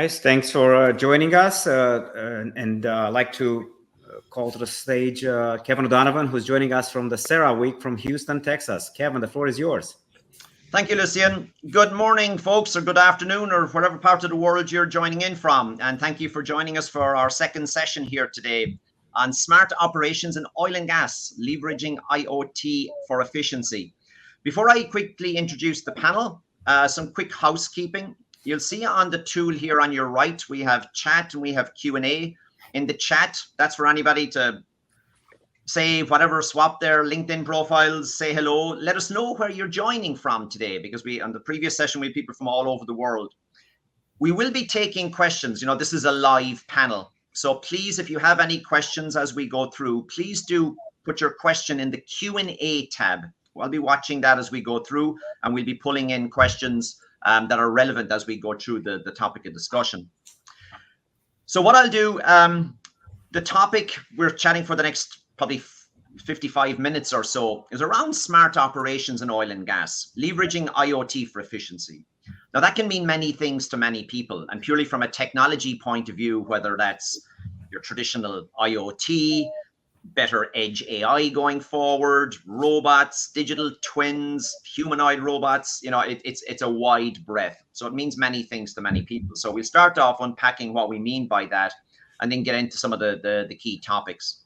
Guys, thanks for joining us. I'd like to call to the stage Kevin O'Donovan, who's joining us from the CERAWeek from Houston, Texas. Kevin, the floor is yours. Thank you, Lucian. Good morning, folks, or good afternoon, or whatever part of the world you're joining in from. And thank you for joining us for our second session here today on smart operations in oil and gas, leveraging IoT for efficiency. Before I quickly introduce the panel, some quick housekeeping. You'll see on the tool here on your right, we have chat and we have Q&A. In the chat, that's for anybody to say whatever, swap their LinkedIn profiles, say hello. Let us know where you're joining from today, because on the previous session, we had people from all over the world. We will be taking questions. You know, this is a live panel. So please, if you have any questions as we go through, please do put your question in the Q&A tab. I'll be watching that as we go through, and we'll be pulling in questions that are relevant as we go through the topic of discussion. So what I'll do, the topic we're chatting for the next probably 55 minutes or so is around smart operations in oil and gas, leveraging IoT for efficiency. Now that can mean many things to many people, and purely from a technology point of view, whether that's your traditional IoT, better edge AI going forward, robots, digital twins, humanoid robots, you know, it's a wide breadth. So it means many things to many people. So we'll start off unpacking what we mean by that, and then get into some of the key topics.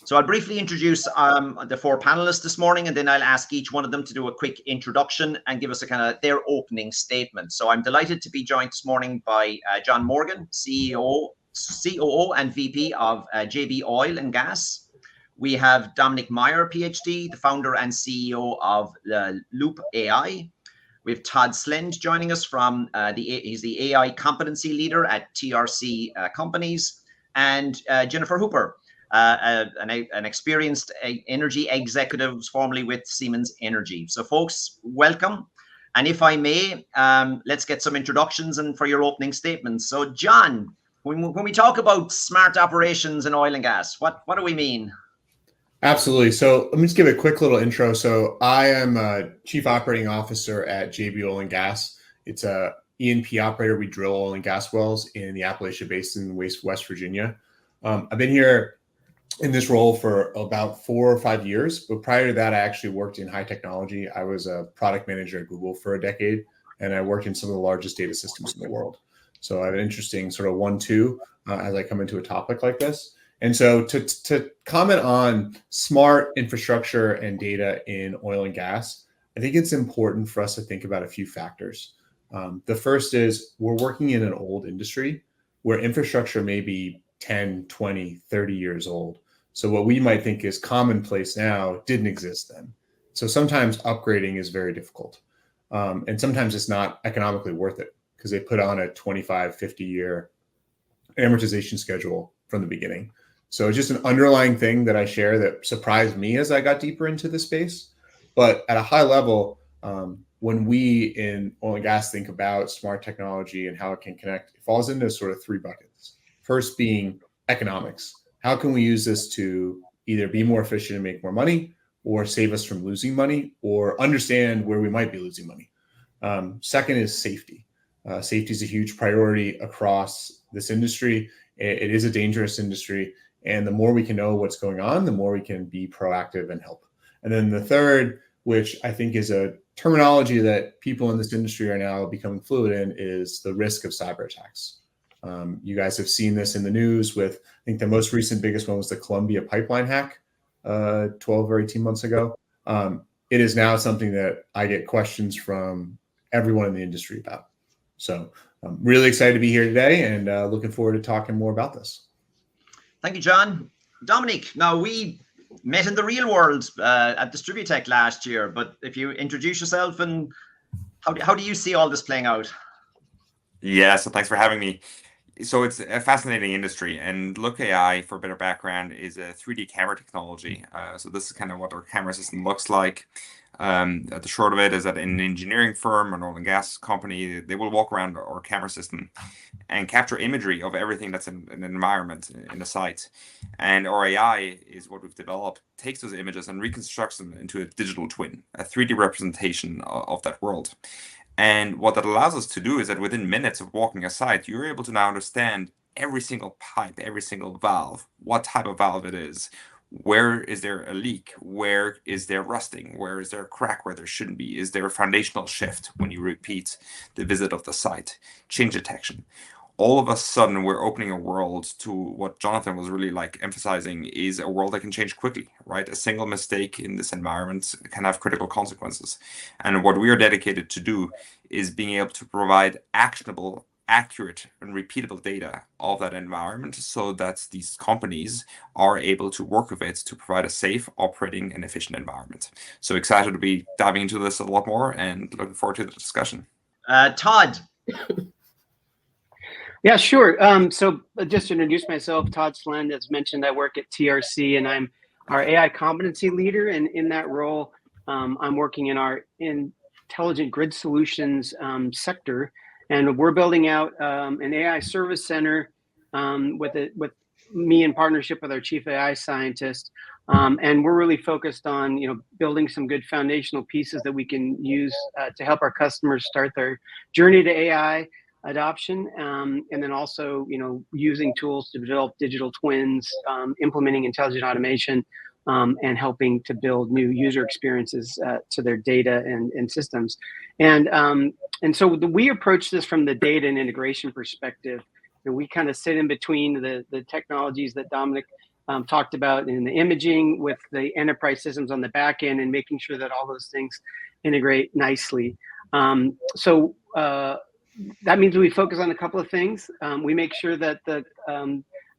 So I'll briefly introduce the four panelists this morning, and then I'll ask each one of them to do a quick introduction and give us a kind of their opening statement. So I'm delighted to be joined this morning by John Morgan, COO and VP of JB Oil and Gas. We have Dominic Meyer, PhD, the founder and CEO of Loop AI. We have Todd Slind joining us from he's the AI competency leader at TRC Companies, and Jennifer Hooper, an experienced energy executive formerly with Siemens Energy. So folks, welcome. And if I may, let's get some introductions and for your opening statements. So John, when we talk about smart operations in oil and gas, what do we mean? Absolutely. So let me just give a quick little intro. So I am a Chief Operating Officer at JB Oil and Gas. It's a E&P operator. We drill oil and gas wells in the Appalachian Basin in West Virginia. I've been here in this role for about 4 or 5 years, but prior to that, I actually worked in high technology. I was a product manager at Google for a decade, and I worked in some of the largest data systems in the world. So I have an interesting sort of 1-2 as I come into a topic like this. And so to comment on smart infrastructure and data in oil and gas, I think it's important for us to think about a few factors. The first is we're working in an old industry where infrastructure may be 10, 20, 30 years old. So what we might think is commonplace now didn't exist then. So sometimes upgrading is very difficult. And sometimes it's not economically worth it because they put on a 25, 50-year amortization schedule from the beginning. So it's just an underlying thing that I share that surprised me as I got deeper into the space. But at a high level, when we in oil and gas think about smart technology and how it can connect, it falls into sort of 3 buckets. First being economics. How can we use this to either be more efficient and make more money, or save us from losing money, or understand where we might be losing money? Second is safety. Safety is a huge priority across this industry. It is a dangerous industry. And the more we can know what's going on, the more we can be proactive and help. And then the third, which I think is a terminology that people in this industry are now becoming fluid in, is the risk of cyber attacks. You guys have seen this in the news with, I think the most recent biggest one was the Columbia pipeline hack 12 or 18 months ago. It is now something that I get questions from everyone in the industry about. So I'm really excited to be here today and looking forward to talking more about this. Thank you, John. Dominic, now we met in the real world at Distributech last year, but if you introduce yourself and how do you see all this playing out? Yeah, so thanks for having me. So it's a fascinating industry, and Look AI, for a bit of background, is a 3D camera technology. So this is kind of what our camera system looks like. The short of it is that in an engineering firm, an oil and gas company, they will walk around our camera system and capture imagery of everything that's in an environment, in the site. And our AI is what we've developed, takes those images and reconstructs them into a digital twin, a 3D representation of that world. And what that allows us to do is that within minutes of walking a site, you're able to now understand every single pipe, every single valve, what type of valve it is, where is there a leak, where is there rusting, where is there a crack where there shouldn't be, is there a foundational shift when you repeat the visit of the site, change detection. All of a sudden, we're opening a world to what Jonathan was really like emphasizing is a world that can change quickly, right? A single mistake in this environment can have critical consequences. And what we are dedicated to do is being able to provide actionable, accurate, and repeatable data of that environment so that these companies are able to work with it to provide a safe, operating, and efficient environment. So excited to be diving into this a lot more and looking forward to the discussion. Todd. Yeah, sure. So just to introduce myself, Todd Slend, as mentioned, I work at TRC and I'm our AI competency leader. And in that role, I'm working in our intelligent grid solutions sector. And we're building out an AI service center with me in partnership with our chief AI scientist. And we're really focused on, building some good foundational pieces that we can use to help our customers start their journey to AI adoption, and then also, using tools to develop digital twins, implementing intelligent automation, and helping to build new user experiences to their data and systems. And so we approach this from the data and integration perspective, and we kind of sit in between the technologies that Dominic talked about in the imaging with the enterprise systems on the back end and making sure that all those things integrate nicely. So that means we focus on a couple of things. We make sure that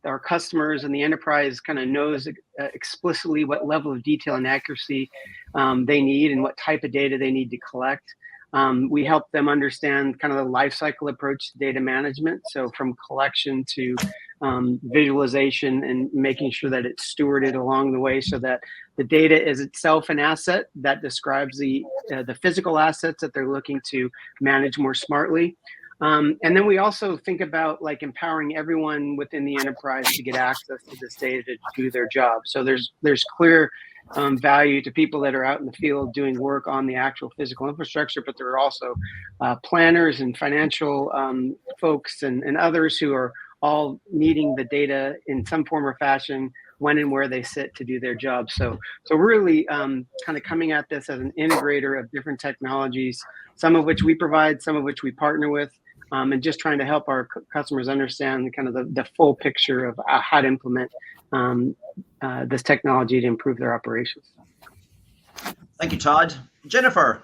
our customers and the enterprise kind of knows explicitly what level of detail and accuracy they need and what type of data they need to collect. We help them understand kind of the life cycle approach to data management. So from collection to visualization and making sure that it's stewarded along the way so that the data is itself an asset that describes the physical assets that they're looking to manage more smartly. And then we also think about like empowering everyone within the enterprise to get access to this data to do their job. So there's clear value to people that are out in the field doing work on the actual physical infrastructure, but there are also planners and financial folks and others who are all needing the data in some form or fashion when and where they sit to do their job. So really kind of coming at this as an integrator of different technologies, some of which we provide, some of which we partner with, and just trying to help our customers understand kind of the full picture of how to implement this technology to improve their operations. Thank you, Todd. Jennifer.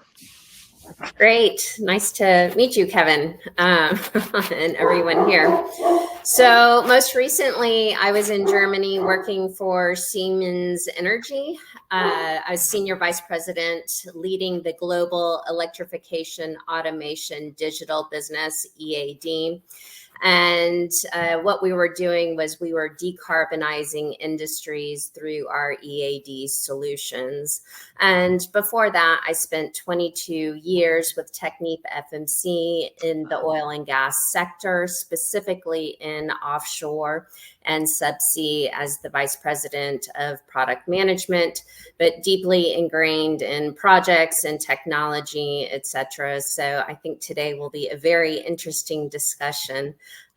Great. Nice to meet you, Kevin, and everyone here. So most recently, I was in Germany working for Siemens Energy. I was Senior Vice President leading the Global Electrification Automation Digital Business, EAD. And what we were doing was we were decarbonizing industries through our EAD solutions. And before that, I spent 22 years with Technip FMC in the oil and gas sector, specifically in offshore and subsea as the Vice President of Product Management, but deeply ingrained in projects and technology, et cetera. So I think today will be a very interesting discussion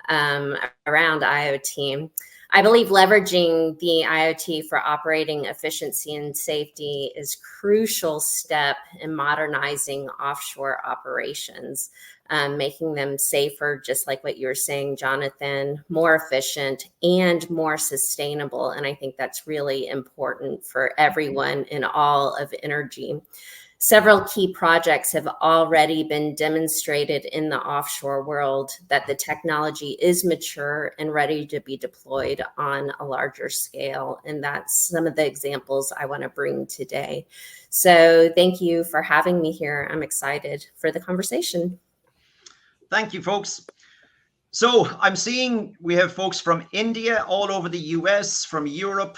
around IoT. I believe leveraging the IoT for operating efficiency and safety is a crucial step in modernizing offshore operations, making them safer, just like what you were saying, Jonathan, more efficient and more sustainable. And I think that's really important for everyone in all of energy. Several key projects have already been demonstrated in the offshore world that the technology is mature and ready to be deployed on a larger scale. And that's some of the examples I want to bring today. So thank you for having me here. I'm excited for the conversation. Thank you, folks. So I'm seeing we have folks from India, all over the US, from Europe,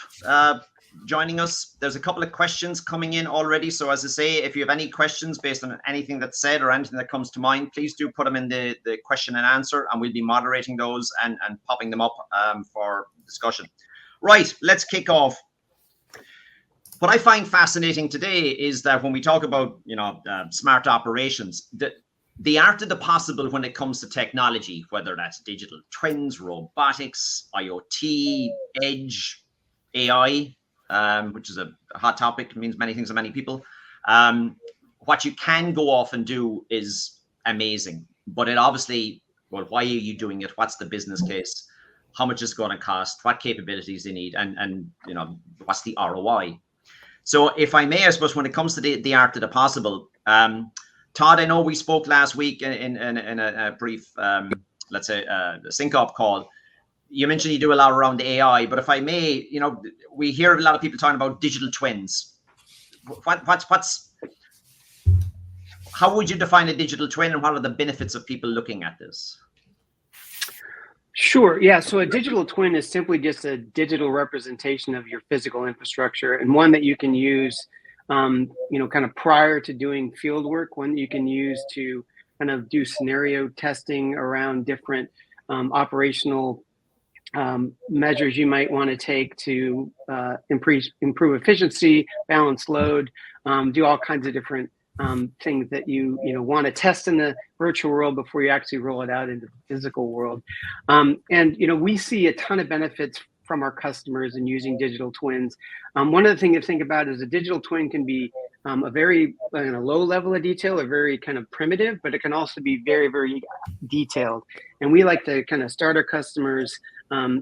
joining us. There's a couple of questions coming in already. So as I say, if you have any questions based on anything that's said or anything that comes to mind, please do put them in the question and answer, and we'll be moderating those and popping them up for discussion. Right, let's kick off. What I find fascinating today is that when we talk about, smart operations, the art of the possible when it comes to technology, whether that's digital twins, robotics, IoT, edge, AI, which is a hot topic, it means many things to many people. What you can go off and do is amazing, but it obviously, well, why are you doing it? What's the business case? How much is it going to cost? What capabilities they need? And you know, what's the ROI? So if I may, I suppose when it comes to the art of the possible, Todd, I know we spoke last week in a brief, let's say, sync-up call. You mentioned you do a lot around AI, but if I may, you know, we hear a lot of people talking about digital twins. How would you define a digital twin, and what are the benefits of people looking at this? Sure. Yeah. So a digital twin is simply just a digital representation of your physical infrastructure, and one that you can use, you know, kind of prior to doing field work, one that you can use to kind of do scenario testing around different operational measures you might want to take to improve efficiency, balance load, do all kinds of different things that you want to test in the virtual world before you actually roll it out into the physical world. And you know, we see a ton of benefits from our customers in using digital twins. One of the things to think about is a digital twin can be a very low level of detail, or very kind of primitive, but it can also be very, very detailed. And we like to kind of start our customers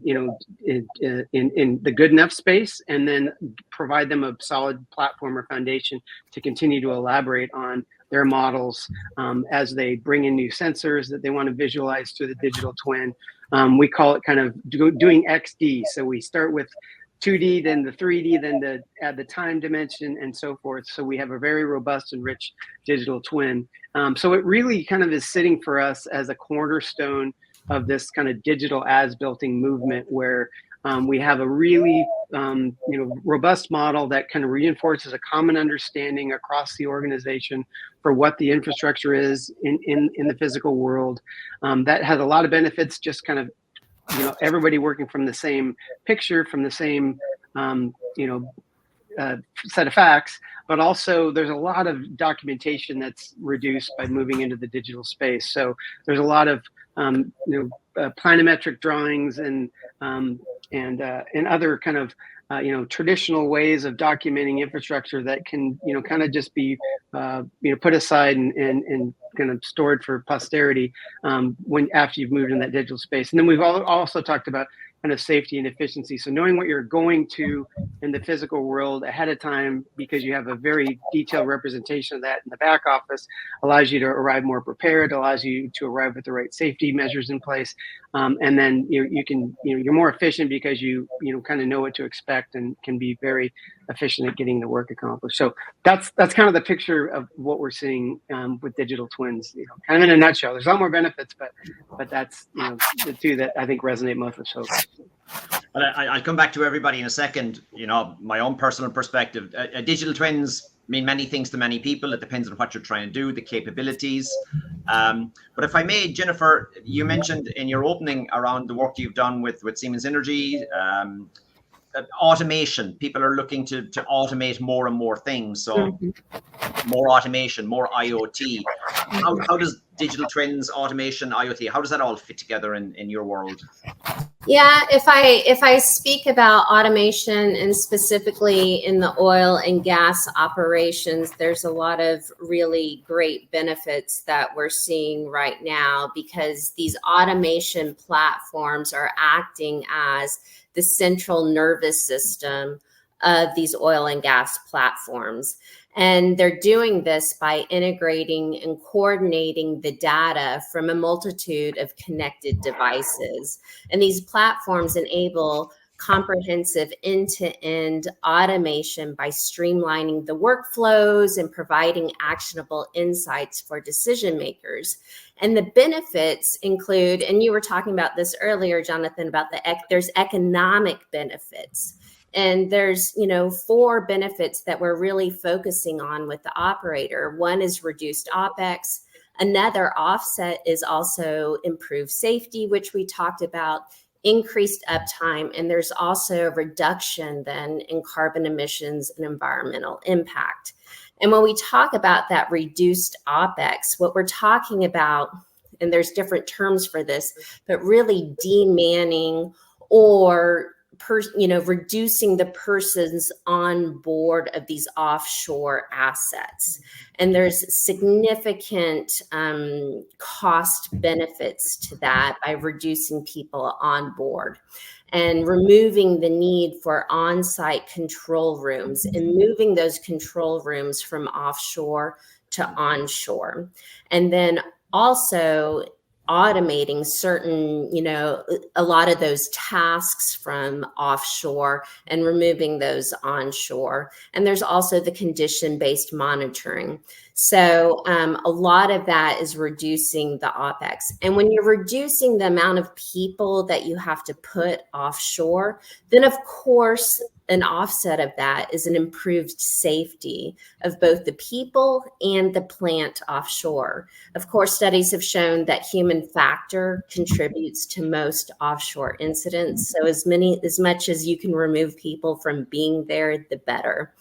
you know, in the good enough space, and then provide them a solid platform or foundation to continue to elaborate on their models as they bring in new sensors that they want to visualize through the digital twin. We call it kind of doing XD. So we start with 2D, then the 3D, then to add the time dimension and so forth. So we have a very robust and rich digital twin. So it really kind of is sitting for us as a cornerstone of this kind of digital as-builting movement, where we have a really robust model that kind of reinforces a common understanding across the organization for what the infrastructure is in the physical world. That has a lot of benefits, just kind of, you know, everybody working from the same picture, from the same set of facts, but also there's a lot of documentation that's reduced by moving into the digital space. So there's a lot of planimetric drawings and other kind of traditional ways of documenting infrastructure that can kind of just be put aside and kind of stored for posterity after you've moved in that digital space. And then we've also talked about kind of safety and efficiency. So knowing what you're going to in the physical world ahead of time, because you have a very detailed representation of that in the back office, allows you to arrive more prepared, allows you to arrive with the right safety measures in place. And then you're more efficient because you kind of know what to expect and can be very efficient at getting the work accomplished. So that's kind of the picture of what we're seeing with digital twins, kind of in a nutshell. There's a lot more benefits, but that's the two that I think resonate most with folks. Well, I'll come back to everybody in a second. My own personal perspective, digital twins mean many things to many people. It depends on what you're trying to do, the capabilities. But if I may, Jennifer, you mentioned in your opening around the work you've done with Siemens Energy, automation. People are looking to automate more and more things. So more automation, more IoT. How does digital twins, automation, IoT, how does that all fit together in your world? Yeah, if I speak about automation, and specifically in the oil and gas operations, there's a lot of really great benefits that we're seeing right now, because these automation platforms are acting as the central nervous system of these oil and gas platforms. And they're doing this by integrating and coordinating the data from a multitude of connected devices. And these platforms enable comprehensive end-to-end automation by streamlining the workflows and providing actionable insights for decision makers. And the benefits include, and you were talking about this earlier, Jonathan, about there's economic benefits. And there's, 4 benefits that we're really focusing on with the operator. One is reduced OpEx. Another offset is also improved safety, which we talked about, increased uptime, and there's also a reduction then in carbon emissions and environmental impact. And when we talk about that reduced OpEx, what we're talking about, and there's different terms for this, but really demanning or reducing the persons on board of these offshore assets. And there's significant cost benefits to that by reducing people on board and removing the need for on-site control rooms and moving those control rooms from offshore to onshore. And then also automating certain, a lot of those tasks from offshore and removing those onshore. And there's also the condition-based monitoring. So a lot of that is reducing the OpEx. And when you're reducing the amount of people that you have to put offshore, then of course, an offset of that is an improved safety of both the people and the plant offshore. Of course, studies have shown that human factor contributes to most offshore incidents. So as much as you can remove people from being there, the better.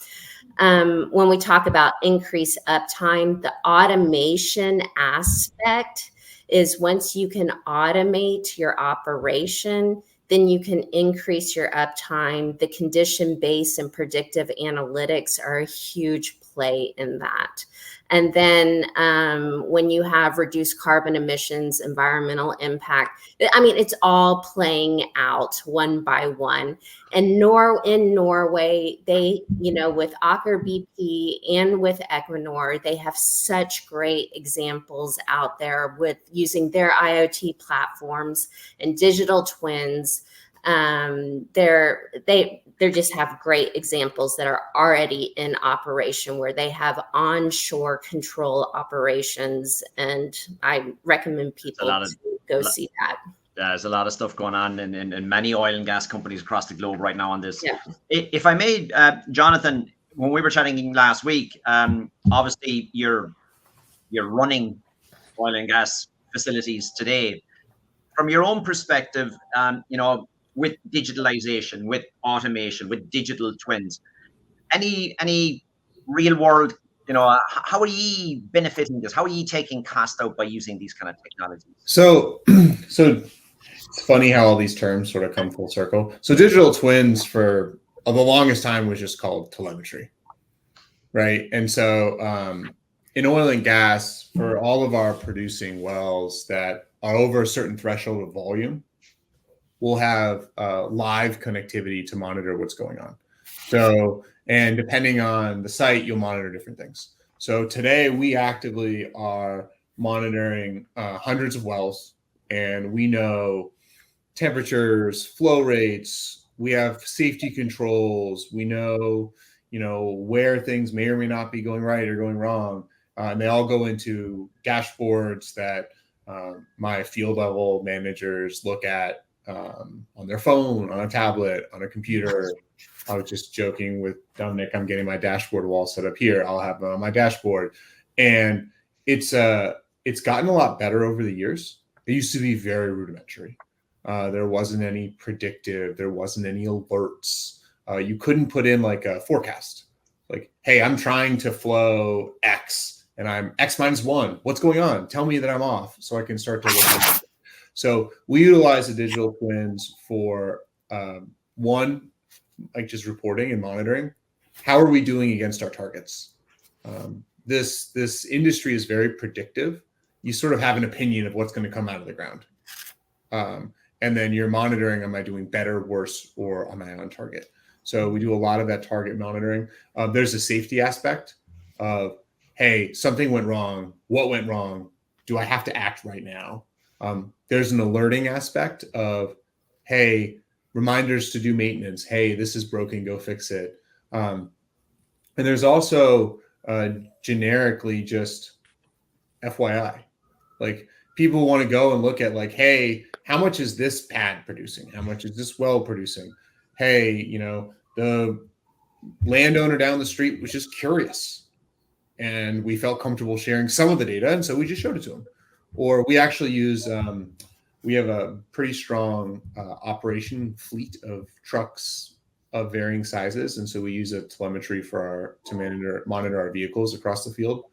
When we talk about increased uptime, the automation aspect is once you can automate your operation, then you can increase your uptime. The condition-based and predictive analytics are a huge play in that. And then when you have reduced carbon emissions, environmental impact, it's all playing out one by one. And in Norway, they, with Aker BP and with Equinor, they have such great examples out there with using their IoT platforms and digital twins. They just have great examples that are already in operation where they have onshore control operations, and I recommend people to go see that. There's a lot of stuff going on in many oil and gas companies across the globe right now on this. Yeah. If I may, Jonathan, when we were chatting last week, obviously you're running oil and gas facilities today. From your own perspective, with digitalization, with automation, with digital twins, any real world, how are you benefiting this? How are you taking cost out by using these kind of technologies? So it's funny how all these terms sort of come full circle. So digital twins for the longest time was just called telemetry, right? And so in oil and gas, for all of our producing wells that are over a certain threshold of volume, we'll have live connectivity to monitor what's going on. So, and depending on the site, you'll monitor different things. So today we actively are monitoring hundreds of wells, and we know temperatures, flow rates, we have safety controls, we know, where things may or may not be going right or going wrong. And they all go into dashboards that my field level managers look at on their phone, on a tablet, on a computer. I was just joking with Dominic, I'm getting my dashboard wall set up here. I'll have them on my dashboard. And it's gotten a lot better over the years. It used to be very rudimentary. There wasn't any predictive, there wasn't any alerts. You couldn't put in like a forecast. Like, hey, I'm trying to flow X and I'm X-1. What's going on? Tell me that I'm off so I can start to look at it. So we utilize the digital twins for one, like just reporting and monitoring. How are we doing against our targets? This industry is very predictive. You sort of have an opinion of what's going to come out of the ground. And then you're monitoring, am I doing better, worse, or am I on target? So we do a lot of that target monitoring. There's a safety aspect of, hey, something went wrong. What went wrong? Do I have to act right now? There's an alerting aspect of, hey, reminders to do maintenance. Hey, this is broken, go fix it. And there's also generically just FYI. Like people want to go and look at like, hey, how much is this pad producing? How much is this well producing? Hey, the landowner down the street was just curious and we felt comfortable sharing some of the data. And so we just showed it to them. Or we actually use, we have a pretty strong operation fleet of trucks, of varying sizes, and so we use a telemetry to monitor our vehicles across the field.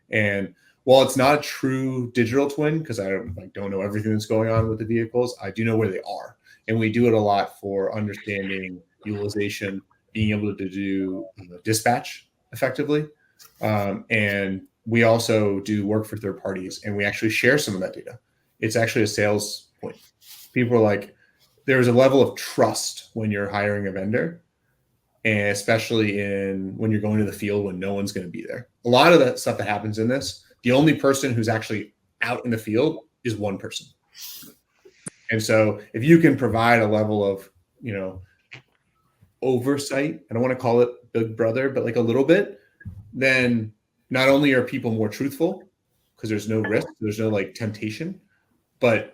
And while it's not a true digital twin, because I don't know everything that's going on with the vehicles, I do know where they are, and we do it a lot for understanding utilization, being able to do dispatch effectively, and we also do work for third parties, and we actually share some of that data. It's actually a sales point. People are like, there's a level of trust when you're hiring a vendor, and especially when you're going to the field when no one's going to be there. A lot of that stuff that happens in this, the only person who's actually out in the field is one person. And so if you can provide a level of, oversight, I don't want to call it Big Brother, but like a little bit, then not only are people more truthful because there's no risk, there's no like temptation, but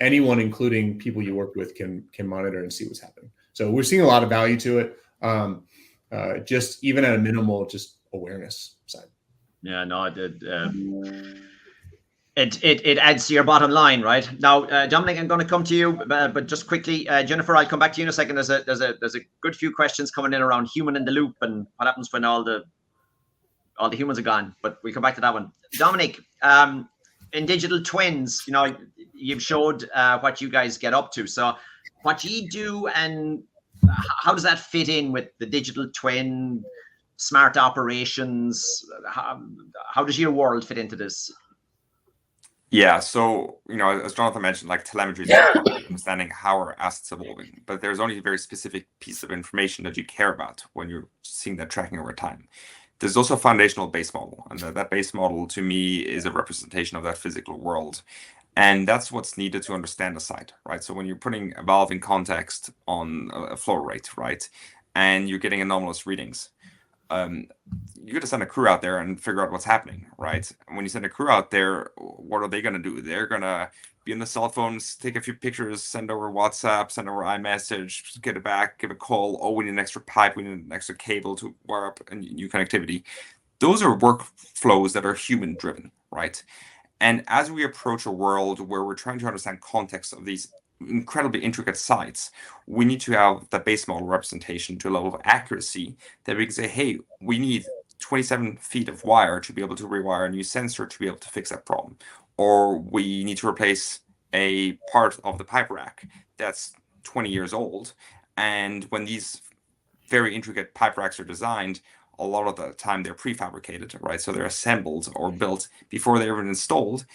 anyone, including people you work with, can monitor and see what's happening. So we're seeing a lot of value to it. Just even at a minimal, just awareness side. Yeah, no, it adds to your bottom line, right? Now, Dominic, I'm going to come to you, but just quickly, Jennifer, I'll come back to you in a second. There's a good few questions coming in around human in the loop and what happens when all the humans are gone. But we come back to that one. Dominic, in digital twins, you've showed what you guys get up to. So, what do you do, and how does that fit in with the digital twin, smart operations? How does your world fit into this? Yeah, so as Jonathan mentioned, like telemetry is understanding how our assets evolving, but there's only a very specific piece of information that you care about when you're seeing that tracking over time. There's also a foundational base model, and that base model to me is a representation of that physical world, and that's what's needed to understand the site, right? So when you're putting evolving context on a flow rate, right, and you're getting anomalous readings, you got to send a crew out there and figure out what's happening, right? And when you send a crew out there, what are they going to do? They're going to be on the cell phones, take a few pictures, send over WhatsApp, send over iMessage, get it back, give a call. Oh, we need an extra pipe, we need an extra cable to wire up and new connectivity. Those are workflows that are human driven, right? And as we approach a world where we're trying to understand context of these incredibly intricate sites, we need to have the base model representation to a level of accuracy that we can say, hey, we need 27 feet of wire to be able to rewire a new sensor to be able to fix that problem. Or we need to replace a part of the pipe rack that's 20 years old. And when these very intricate pipe racks are designed, a lot of the time they're prefabricated, right? So they're assembled or built before they're even installed.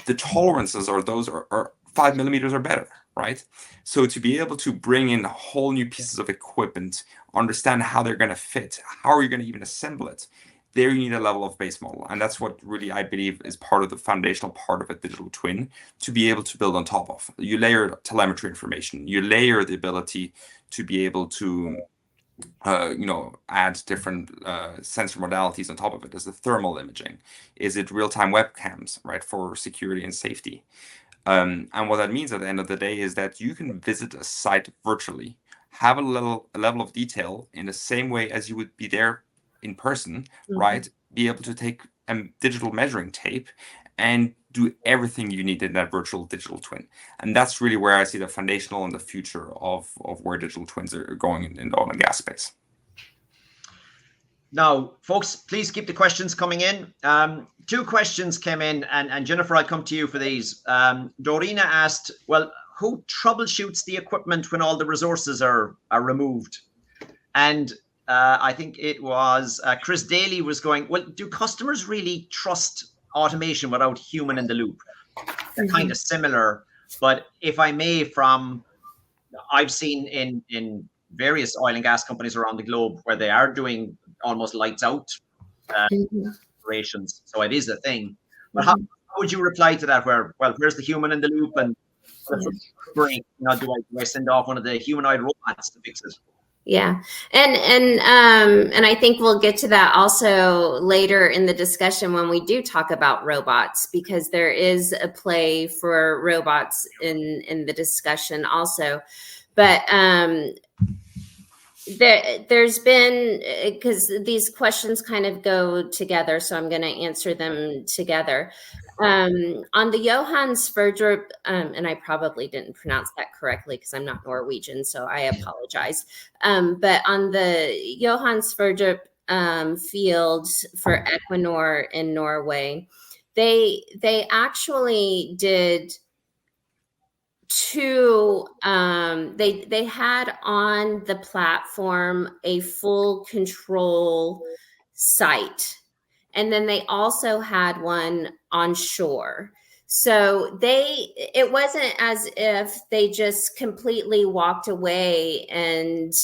The tolerances are 5 millimeters or better, right? So to be able to bring in whole new pieces of equipment, understand how they're going to fit, how are you going to even assemble it, there you need a level of base model. And that's what really, I believe, is part of the foundational part of a digital twin to be able to build on top of. You layer telemetry information, you layer the ability to be able to add different sensor modalities on top of it. Is it thermal imaging? Is it real-time webcams, right, for security and safety? And what that means at the end of the day is that you can visit a site virtually, have a level of detail in the same way as you would be there in person, right? Be able to take a digital measuring tape and do everything you need in that virtual digital twin. And that's really where I see the foundational and the future of where digital twins are going in the oil and gas space. Now, folks, please keep the questions coming in. 2 questions came in, and Jennifer, I'll come to you for these. Dorina asked, well, who troubleshoots the equipment when all the resources are removed? And I think it was Chris Daly was going, well, do customers really trust automation without human in the loop? They're kind of similar, but if I may, I've seen in various oil and gas companies around the globe where they are doing almost lights out operations. So it is a thing. But how would you reply to that? Where's the human in the loop? And do I send off one of the humanoid robots to fix it? Yeah. And I think we'll get to that also later in the discussion when we do talk about robots, because there is a play for robots in the discussion also. But there's been, because these questions kind of go together, so I'm going to answer them together. On the Johan Sverdrup, and I probably didn't pronounce that correctly because I'm not Norwegian, so I apologize. But on the Johan Sverdrup fields for Equinor in Norway, they actually did two. They had on the platform a full control site. And then they also had one on shore. So it wasn't as if they just completely walked away and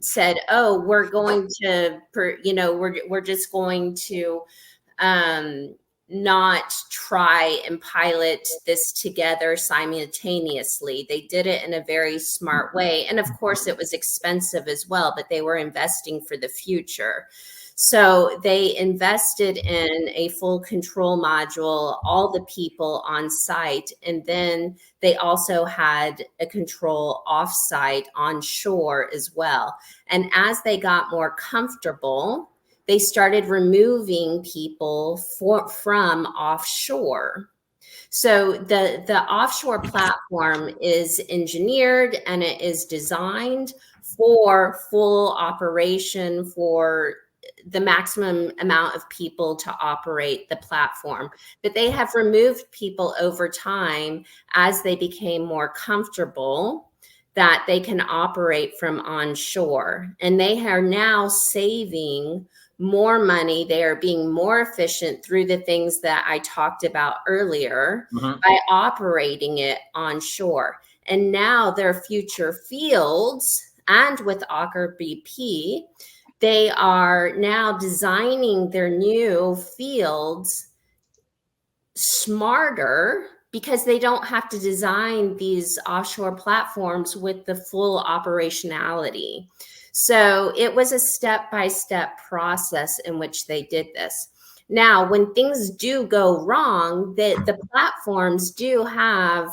said, "Oh, we're going to, we're just going to not try and pilot this together simultaneously." They did it in a very smart way, and of course, it was expensive as well. But they were investing for the future. So they invested in a full control module, all the people on site, and then they also had a control off-site on shore as well. And as they got more comfortable, they started removing people from offshore. So the offshore platform is engineered and it is designed for full operation, for the maximum amount of people to operate the platform. But they have removed people over time as they became more comfortable that they can operate from onshore. And they are now saving more money. They are being more efficient through the things that I talked about earlier by operating it onshore. And now their future fields, and with Aker BP, they are now designing their new fields smarter because they don't have to design these offshore platforms with the full operationality. So it was a step-by-step process in which they did this. Now, when things do go wrong, the platforms do have,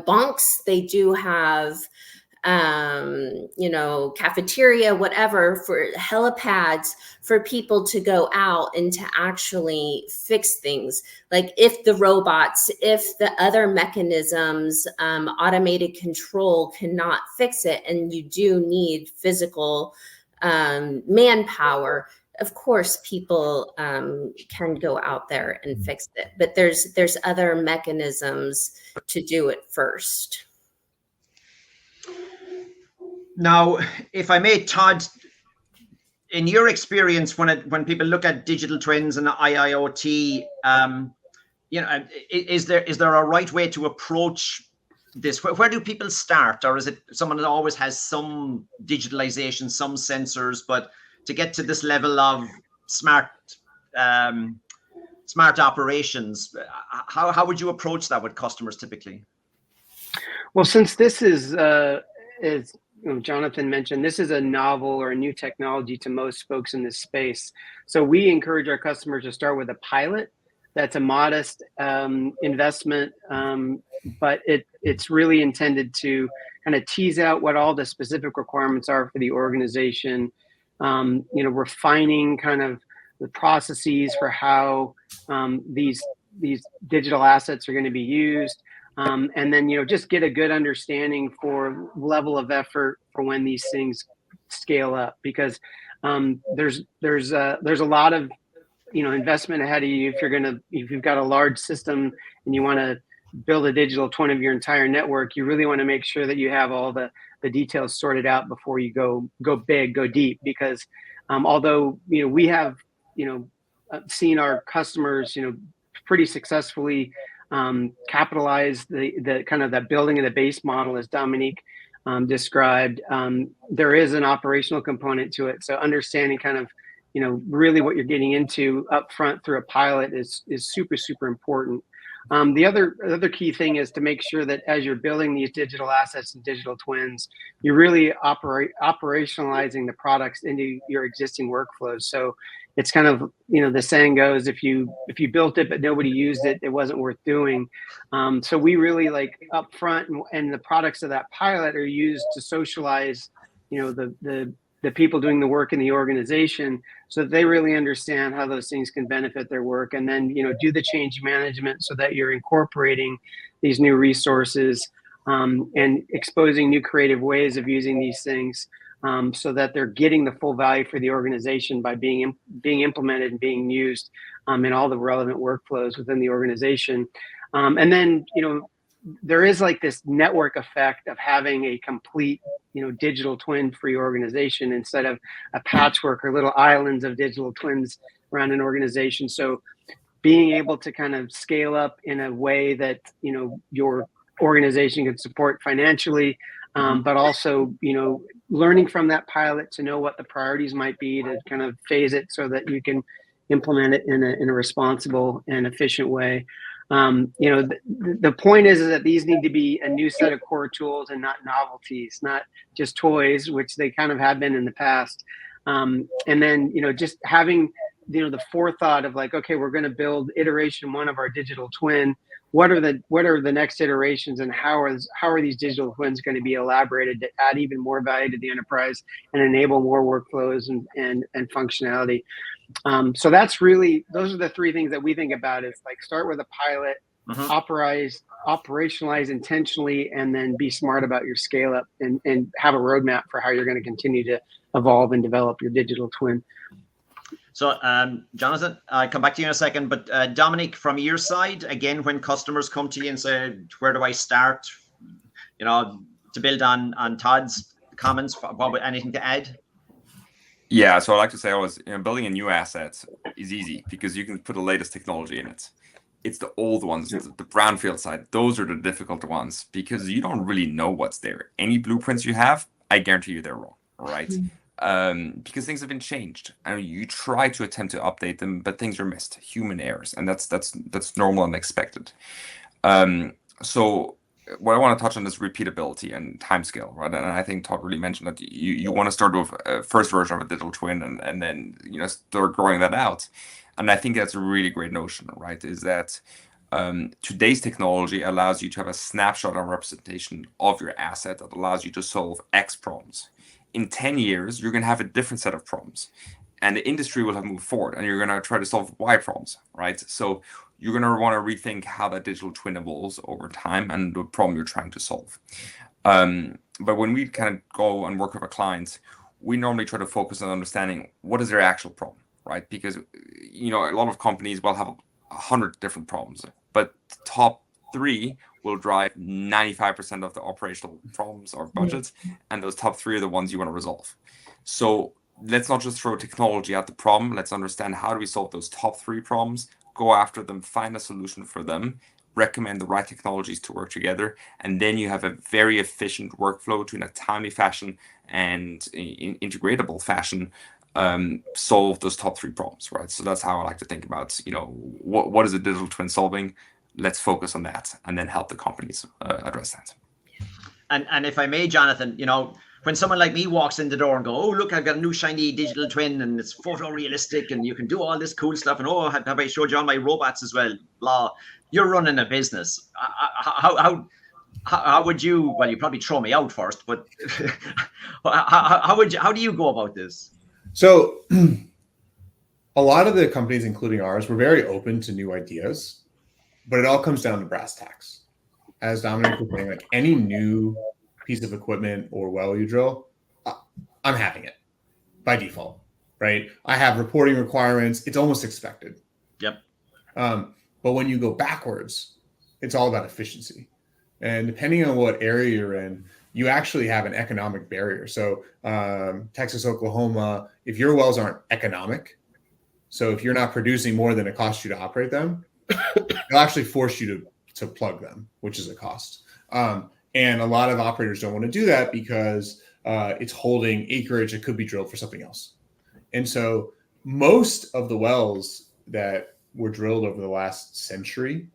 bunks. They do have cafeteria, whatever, for helipads for people to go out and to actually fix things. Like if the robots, if the other mechanisms, automated control cannot fix it, and you do need physical manpower, of course, people can go out there and fix it. But there's other mechanisms to do it first. Now, if I may, Todd, in your experience, when people look at digital twins and IIoT, is there a right way to approach this? Where do people start, or is it someone that always has some digitalization, some sensors, but to get to this level of smart operations, how would you approach that with customers typically? Well, since this is Jonathan mentioned, this is a novel or a new technology to most folks in this space. So we encourage our customers to start with a pilot. That's a modest investment, but it's really intended to kind of tease out what all the specific requirements are for the organization. Refining kind of the processes for how these digital assets are going to be used. And then, just get a good understanding for level of effort for when these things scale up, because there's a lot of, investment ahead of you. If you've got a large system and you want to build a digital twin of your entire network, you really want to make sure that you have all the details sorted out before you go big, go deep, because although, we have, seen our customers, pretty successfully capitalize the kind of that building of the base model, as Dominique described. There is an operational component to it. So understanding kind of, really what you're getting into up front through a pilot is super, super important. The other key thing is to make sure that as you're building these digital assets and digital twins, you're really operationalizing the products into your existing workflows. So it's kind of, the saying goes, if you built it but nobody used it, it wasn't worth doing. So we really like up front, and the products of that pilot are used to socialize, the the people doing the work in the organization so that they really understand how those things can benefit their work, and then do the change management so that you're incorporating these new resources and exposing new creative ways of using these things so that they're getting the full value for the organization by being implemented and being used in all the relevant workflows within the organization. And then, there is like this network effect of having a complete, digital twin for your organization instead of a patchwork or little islands of digital twins around an organization. So being able to kind of scale up in a way that, your organization can support financially, but also, learning from that pilot to know what the priorities might be to kind of phase it so that you can implement it in a responsible and efficient way. The point is that these need to be a new set of core tools and not novelties, not just toys, which they kind of have been in the past. And then, just having, the forethought of like, okay, we're going to build iteration one of our digital twin. What are the next iterations, and how are these digital twins going to be elaborated to add even more value to the enterprise and enable more workflows and functionality? So that's really, those are the three things that we think about is like start with a pilot, operationalize intentionally, and then be smart about your scale up and have a roadmap for how you're going to continue to evolve and develop your digital twin. So, Jonathan, I'll come back to you in a second, but Dominic, from your side, again, when customers come to you and say, where do I start, to build on Todd's comments, anything to add? Yeah, so I like to say always, building a new asset is easy because you can put the latest technology in it. It's the old ones, the brownfield side, those are the difficult ones because you don't really know what's there. Any blueprints you have, I guarantee you they're wrong, right? Because things have been changed. I mean, you try to attempt to update them, but things are missed, human errors, and that's normal and expected. So what I want to touch on is repeatability and timescale, right? And I think Todd really mentioned that you want to start with a first version of a digital twin and then start growing that out. And I think that's a really great notion, right? Is that today's technology allows you to have a snapshot and representation of your asset that allows you to solve X problems. In 10 years, you're going to have a different set of problems, and the industry will have moved forward, and you're going to try to solve Y problems, right? So you're going to want to rethink how that digital twin evolves over time and the problem you're trying to solve. But when we kind of go and work with our clients, we normally try to focus on understanding what is their actual problem, right? Because a lot of companies will have 100 different problems, but the top 3 will drive 95% of the operational problems or budgets, and those top 3 are the ones you want to resolve. So let's not just throw technology at the problem. Let's understand how do we solve those top 3 problems, go after them, find a solution for them, recommend the right technologies to work together, and then you have a very efficient workflow to, in a timely fashion and integratable fashion, solve those top 3 problems, right? So that's how I like to think about, what is a digital twin solving? Let's focus on that and then help the companies address that. And if I may, Jonathan, when someone like me walks in the door and go, oh, look, I've got a new shiny digital twin and it's photorealistic and you can do all this cool stuff. And oh, have I showed you all my robots as well? Blah. You're running a business. How would you, well, you probably throw me out first, but how do you go about this? So a lot of the companies, including ours, were very open to new ideas, but it all comes down to brass tacks. As Dominic was saying, like any new piece of equipment or well you drill, I'm having it by default, right? I have reporting requirements. It's almost expected. Yep. But when you go backwards, it's all about efficiency. And depending on what area you're in, you actually have an economic barrier. So Texas, Oklahoma, if your wells aren't economic, so if you're not producing more than it costs you to operate them, they'll actually force you to plug them, which is a cost. And a lot of operators don't want to do that because it's holding acreage that could be drilled for something else. And so most of the wells that were drilled over the last century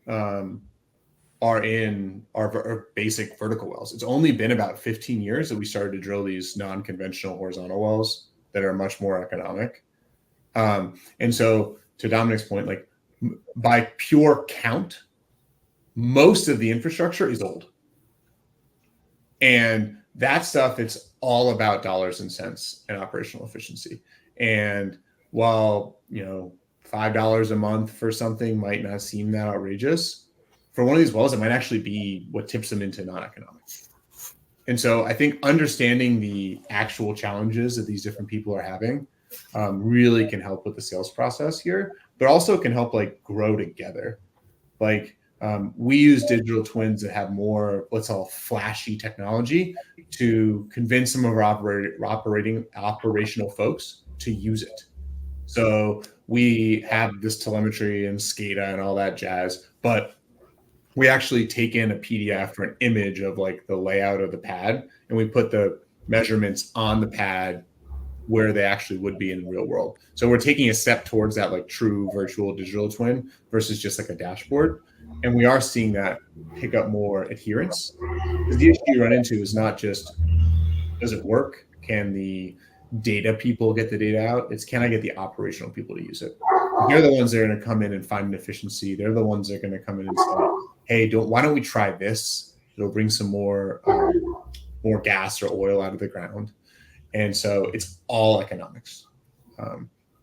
are in our basic vertical wells. It's only been about 15 years that we started to drill these non-conventional horizontal wells that are much more economic. And so to Dominic's point, like by pure count, most of the infrastructure is old. And that stuff, it's all about dollars and cents and operational efficiency. And while, $5 a month for something might not seem that outrageous, for one of these wells, it might actually be what tips them into non-economic. And so I think understanding the actual challenges that these different people are having really can help with the sales process here, but also can help grow together. We use digital twins that have more, let's call flashy technology to convince some of our operational folks to use it. So we have this telemetry and SCADA and all that jazz, but we actually take in a PDF or an image of the layout of the pad, and we put the measurements on the pad where they actually would be in the real world. So we're taking a step towards that true virtual digital twin versus just a dashboard. And we are seeing that pick up more adherence. Because the issue you run into is not just, does it work? Can the data people get the data out? It's, can I get the operational people to use it? They're the ones that are going to come in and find an efficiency. They're the ones that are going to come in and say, hey, why don't we try this? It'll bring some more gas or oil out of the ground. And so it's all economics.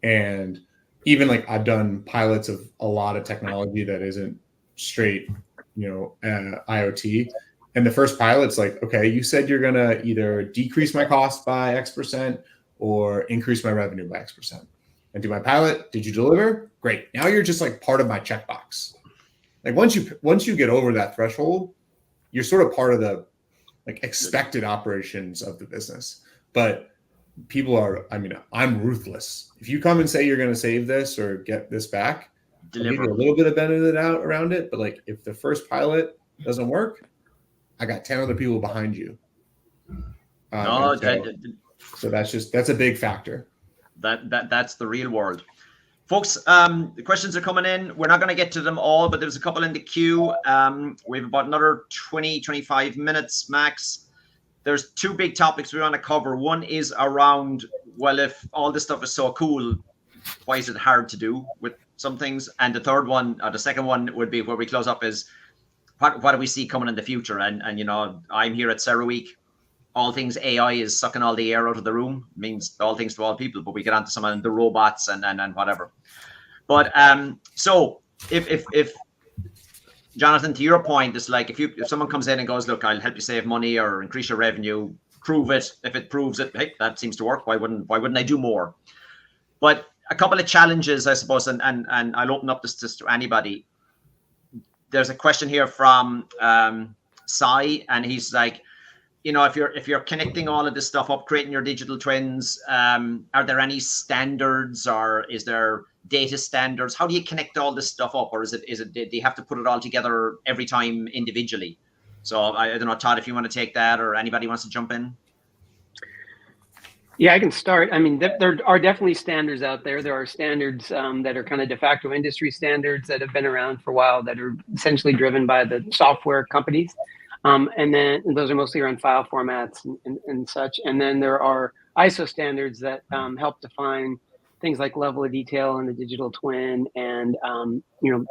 And even I've done pilots of a lot of technology that isn't straight, IoT. And the first pilot's okay, you said you're going to either decrease my cost by X% or increase my revenue by X%. And do my pilot, did you deliver? Great. Now you're just part of my checkbox. Once you get over that threshold, you're sort of part of the expected operations of the business. But people are, I'm ruthless. If you come and say you're going to save this or get this back, I'll give you a little bit of benefit out around it. But if the first pilot doesn't work, I got 10 other people behind you. So that's a big factor. That's the real world. Folks, the questions are coming in. We're not going to get to them all, but there's a couple in the queue. We have about another 20, 25 minutes max. There's two big topics we want to cover. One is around, well, if all this stuff is so cool, why is it hard to do with some things? And the third one, or the second one would be where we close up is, what do we see coming in the future? And I'm here at CERAWeek. All things AI is sucking all the air out of the room. It means all things to all people, but we get onto some of the robots and whatever. But so if Jonathan, to your point, it's if someone comes in and goes, look, I'll help you save money or increase your revenue, prove it. If it proves it, hey, that seems to work. Why wouldn't I do more? But a couple of challenges, I suppose, and I'll open up this to anybody. There's a question here from Sai, and he's if you're connecting all of this stuff up, creating your digital twins, are there any standards, or is there data standards? How do you connect all this stuff up, or is it do you have to put it all together every time individually? So I don't know, Todd, if you want to take that, or anybody wants to jump in. Yeah, I can start. There are definitely standards out there. There are standards that are kind of de facto industry standards that have been around for a while that are essentially driven by the software companies. And then those are mostly around file formats and such. And then there are ISO standards that help define things like level of detail in the digital twin and,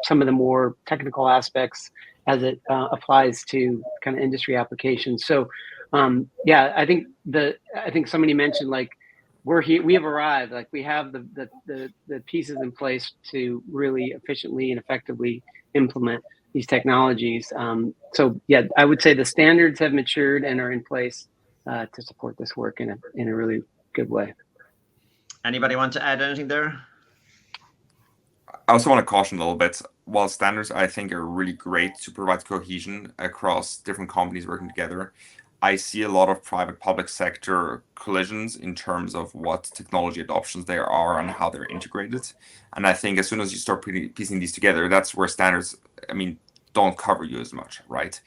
some of the more technical aspects as it applies to kind of industry applications. So, I think somebody mentioned we're here, we have arrived, we have the pieces in place to really efficiently and effectively implement these technologies. I would say the standards have matured and are in place to support this work in a really good way. Anybody want to add anything there? I also want to caution a little bit. While standards, I think, are really great to provide cohesion across different companies working together, I see a lot of private-public sector collisions in terms of what technology adoptions there are and how they're integrated. And I think as soon as you start piecing these together, that's where standards, don't cover you as much, right?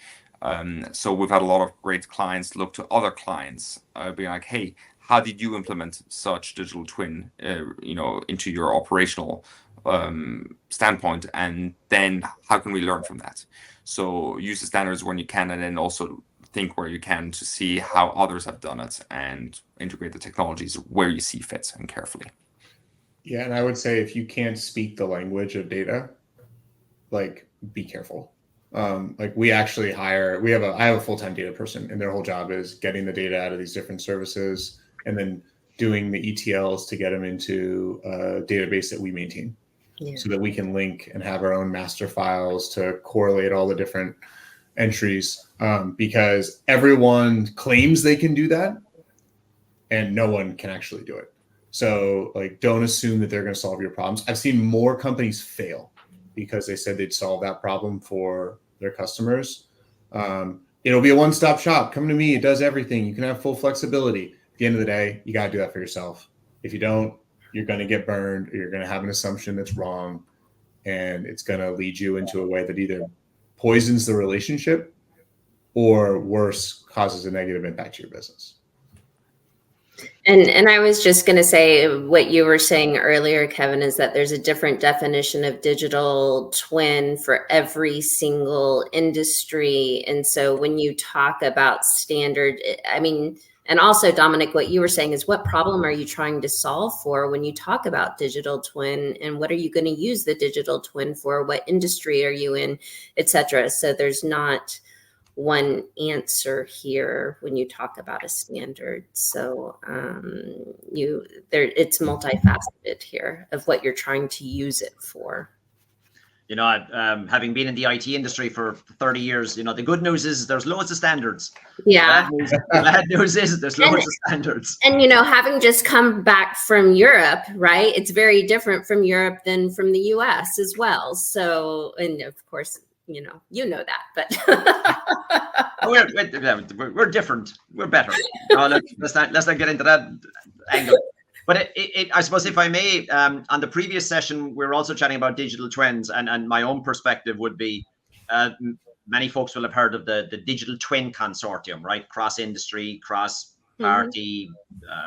So we've had a lot of great clients look to other clients, being like, hey, how did you implement such digital twin, into your operational standpoint? And then how can we learn from that? So use the standards when you can, and then also think where you can to see how others have done it and integrate the technologies where you see fit and carefully. Yeah, and I would say if you can't speak the language of data, be careful. Like we actually I have a full-time data person, and their whole job is getting the data out of these different services and then doing the ETLs to get them into a database that we maintain, so that we can link and have our own master files to correlate all the different entries, because everyone claims they can do that and no one can actually do it. So like, don't assume that they're going to solve your problems. I've seen more companies fail because they said they'd solve that problem for their customers. It'll be a one-stop shop. Come to me. It does everything. You can have full flexibility. At the end of the day, you got to do that for yourself. If you don't, you're going to get burned, or you're going to have an assumption that's wrong, and it's going to lead you into a way that either poisons the relationship or worse, causes a negative impact to your business. And I was just going to say what you were saying earlier, Kevin, is that there's a different definition of digital twin for every single industry. And so when you talk about standard, I mean, and also, Dominic, what you were saying is, what problem are you trying to solve for when you talk about digital twin, and what are you going to use the digital twin for? What industry are you in, et cetera? So there's not one answer here when you talk about a standard. So it's multifaceted here of what you're trying to use it for. You know, having been in the IT industry for 30 years, you know, the good news is there's loads of standards. Yeah. The bad news is there's loads of standards. And, you know, having just come back from Europe, right, it's very different from Europe than from the US as well. So, and of course, you know that, but we're different. We're better. No, look, let's not get into that angle. But I suppose, if I may, on the previous session, we were also chatting about digital twins, and my own perspective would be, many folks will have heard of the Digital Twin Consortium, right? Cross-industry, cross-party,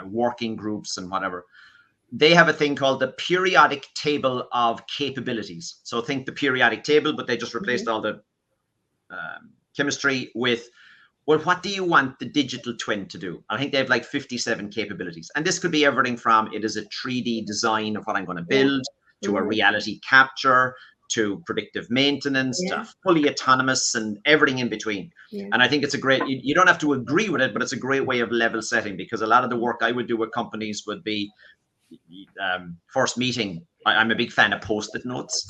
working groups and whatever. They have a thing called the periodic table of capabilities. So think the periodic table, but they just replaced all the chemistry with, well, what do you want the digital twin to do? I think they have like 57 capabilities. And this could be everything from, it is a 3D design of what I'm going to build, to a reality capture, to predictive maintenance, to fully autonomous, and everything in between. And I think it's a great, you don't have to agree with it, but it's a great way of level setting, because a lot of the work I would do with companies would be, first meeting, I'm a big fan of post-it notes.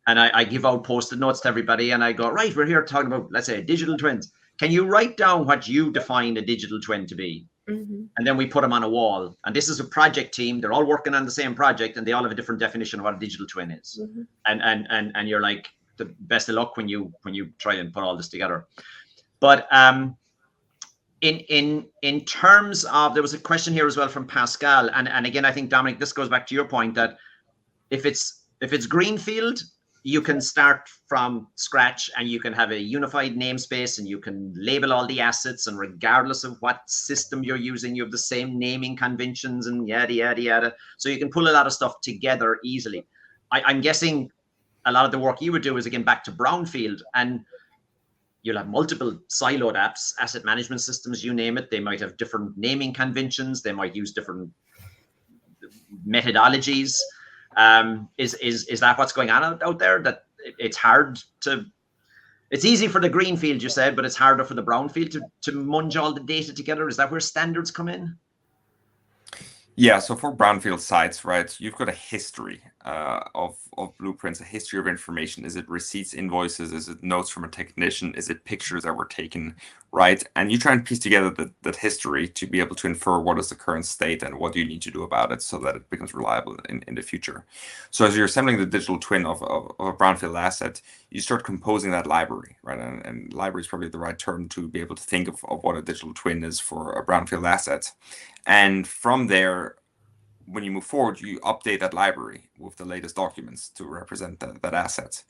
And I give out post-it notes to everybody, and I go, right, we're here talking about, let's say, digital twins. Can you write down what you define a digital twin to be? And then we put them on a wall. And this is a project team. They're all working on the same project, and they all have a different definition of what a digital twin is. And you're like, the best of luck when you try and put all this together. But in terms of, there was a question here as well from Pascal, and again, I think, Dominic, this goes back to your point that if it's greenfield, you can start from scratch, and you can have a unified namespace, and you can label all the assets, and regardless of what system you're using, you have the same naming conventions and yada yada yada. So you can pull a lot of stuff together easily. I'm guessing a lot of the work you would do is, again, back to brownfield, and you'll have multiple siloed apps, asset management systems, you name it. They might have different naming conventions. They might use different methodologies. Is that what's going on out there? That it's hard to, it's easy for the greenfield, you said, but it's harder for the brownfield to munge all the data together. Is that where standards come in? Yeah, so for brownfield sites, right, you've got a history of blueprints, a history of information. Is it receipts, invoices? Is it notes from a technician? Is it pictures that were taken, right? And you try and piece together that history to be able to infer what is the current state and what do you need to do about it so that it becomes reliable in the future. So as you're assembling the digital twin of a brownfield asset, you start composing that library, right? And library is probably the right term to be able to think of what a digital twin is for a brownfield asset. And from there, when you move forward, you update that library with the latest documents to represent that asset.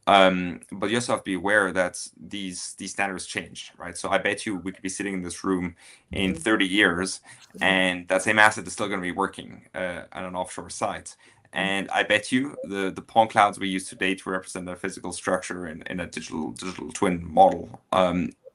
But you also have to be aware that these standards change, right? So I bet you we could be sitting in this room in 30 years, and that same asset is still going to be working on an offshore site. And I bet you the point clouds we use today to represent a physical structure in a digital twin model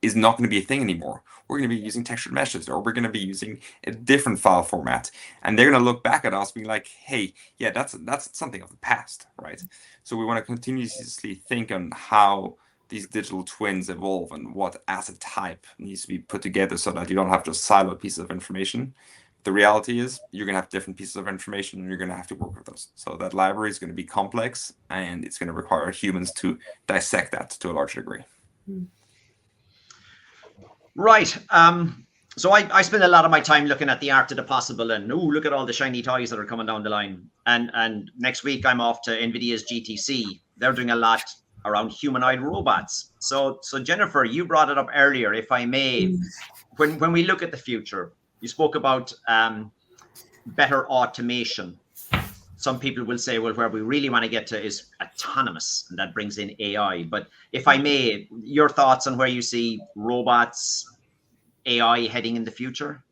is not going to be a thing anymore. We're going to be using textured meshes, or we're going to be using a different file format. And they're going to look back at us being like, hey, yeah, that's something of the past, right? So we want to continuously think on how these digital twins evolve and what asset type needs to be put together so that you don't have just siloed pieces of information. The reality is you're going to have different pieces of information and you're going to have to work with those. So that library is going to be complex and it's going to require humans to dissect that to a larger degree. Right. So I spend a lot of my time looking at the art of the possible and look at all the shiny toys that are coming down the line. And next week I'm off to NVIDIA's GTC. They're doing a lot around humanoid robots. So Jennifer, you brought it up earlier, if I may. When we look at the future, you spoke about better automation. Some people will say, well, where we really want to get to is autonomous, and that brings in AI. But if I may, your thoughts on where you see robots, AI heading in the future?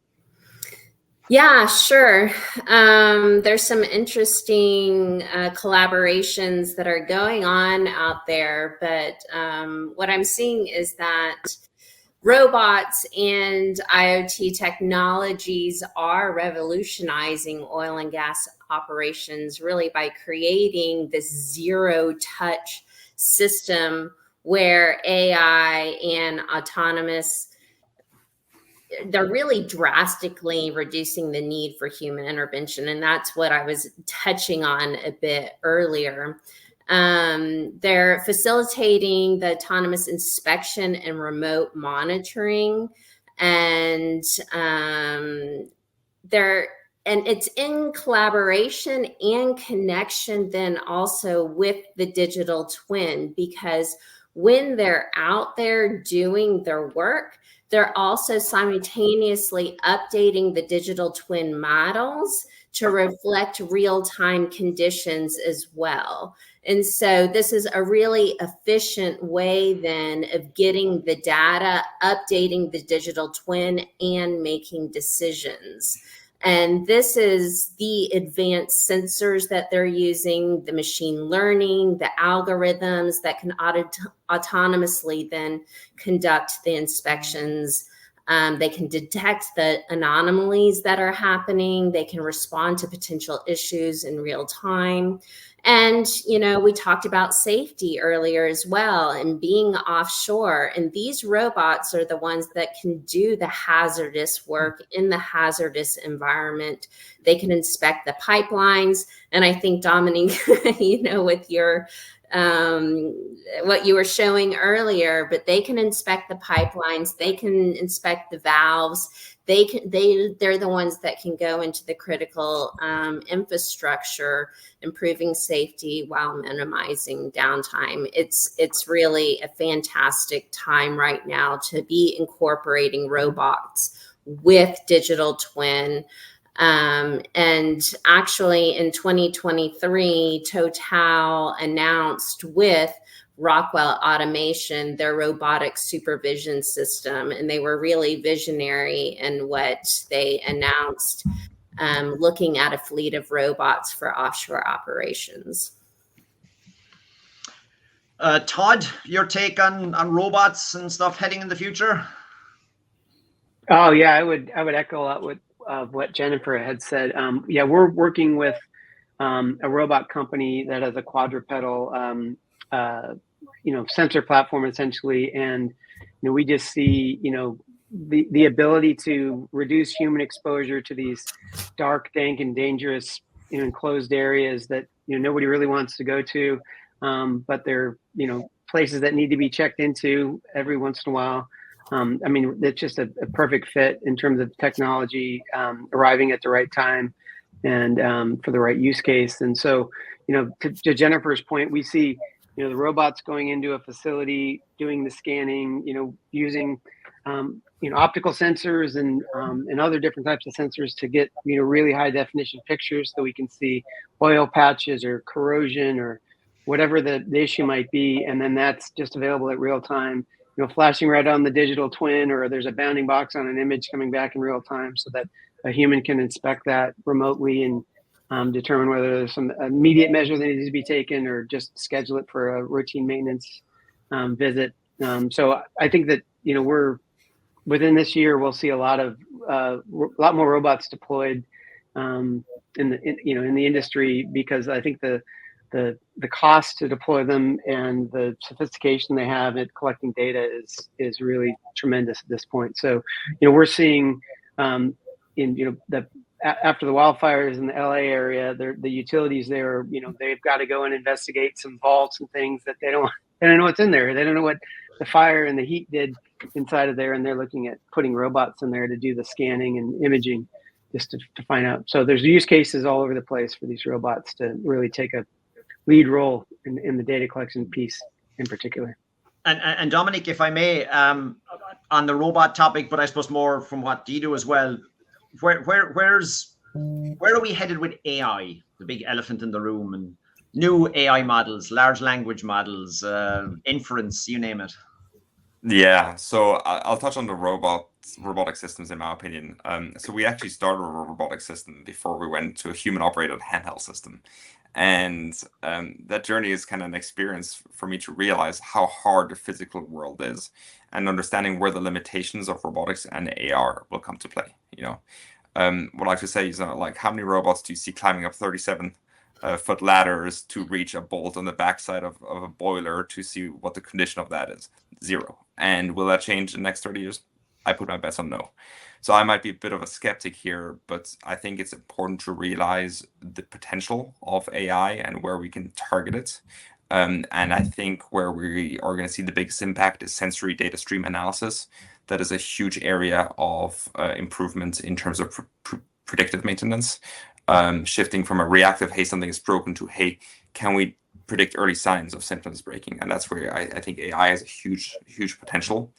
Yeah, sure. There's some interesting collaborations that are going on out there, but what I'm seeing is that robots and IoT technologies are revolutionizing oil and gas operations, really by creating this zero-touch system where AI and autonomous, they're really drastically reducing the need for human intervention. And that's what I was touching on a bit earlier. They're facilitating the autonomous inspection and remote monitoring, and it's in collaboration and connection then also with the digital twin, because when they're out there doing their work, they're also simultaneously updating the digital twin models to reflect real-time conditions as well. And so this is a really efficient way then of getting the data, updating the digital twin, and making decisions. And this is the advanced sensors that they're using, the machine learning, the algorithms that can autonomously then conduct the inspections. They can detect the anomalies that are happening. They can respond to potential issues in real time. And, we talked about safety earlier as well, and being offshore. And these robots are the ones that can do the hazardous work in the hazardous environment. They can inspect the pipelines. And I think, Dominique, with your what you were showing earlier, but they can inspect the pipelines, they can inspect the valves, they're the ones that can go into the critical infrastructure, improving safety while minimizing downtime. It's really a fantastic time right now to be incorporating robots with digital twin. And actually in 2023, Total announced with Rockwell Automation their robotic supervision system, and they were really visionary in what they announced, looking at a fleet of robots for offshore operations. Todd, your take on robots and stuff heading in the future? Oh yeah, I would echo a lot of what Jennifer had said. We're working with a robot company that has a quadrupedal sensor platform essentially, and we just see the ability to reduce human exposure to these dark, dank, and dangerous enclosed areas that nobody really wants to go to, but they're places that need to be checked into every once in a while. It's just a perfect fit in terms of technology arriving at the right time and for the right use case. And so, to Jennifer's point, we see, the robots going into a facility, doing the scanning, using, optical sensors and other different types of sensors to get, really high definition pictures so we can see oil patches or corrosion or whatever the issue might be. And then that's just available at real time, flashing right on the digital twin, or there's a bounding box on an image coming back in real time so that a human can inspect that remotely and determine whether there's some immediate measure that needs to be taken or just schedule it for a routine maintenance visit. So I think that we're within this year, we'll see a lot more robots deployed in the industry, because I think the cost to deploy them and the sophistication they have at collecting data is really tremendous at this point. So, we're seeing after the wildfires in the LA area, the utilities there, they've got to go and investigate some vaults and things that they don't know what's in there. They don't know what the fire and the heat did inside of there, and they're looking at putting robots in there to do the scanning and imaging just to find out. So there's use cases all over the place for these robots to really take a lead role in the data collection piece in particular. And Dominic, if I may, on the robot topic, but I suppose more from what you do as well, where are we headed with AI, the big elephant in the room, and new AI models, large language models, inference, you name it? Yeah, so I'll touch on the robotic systems, in my opinion. So we actually started a robotic system before we went to a human-operated handheld system. And that journey is kind of an experience for me to realize how hard the physical world is, and understanding where the limitations of robotics and AR will come to play. What I like to say is, like, how many robots do you see climbing up 37-foot ladders to reach a bolt on the backside of a boiler to see what the condition of that is? 0. And will that change in the next 30 years? I put my bets on no. So I might be a bit of a skeptic here, but I think it's important to realize the potential of AI and where we can target it. And I think where we are going to see the biggest impact is sensory data stream analysis. That is a huge area of improvement in terms of predictive maintenance, shifting from a reactive, hey, something is broken, to, hey, can we predict early signs of symptoms breaking? And that's where I think AI has a huge potential.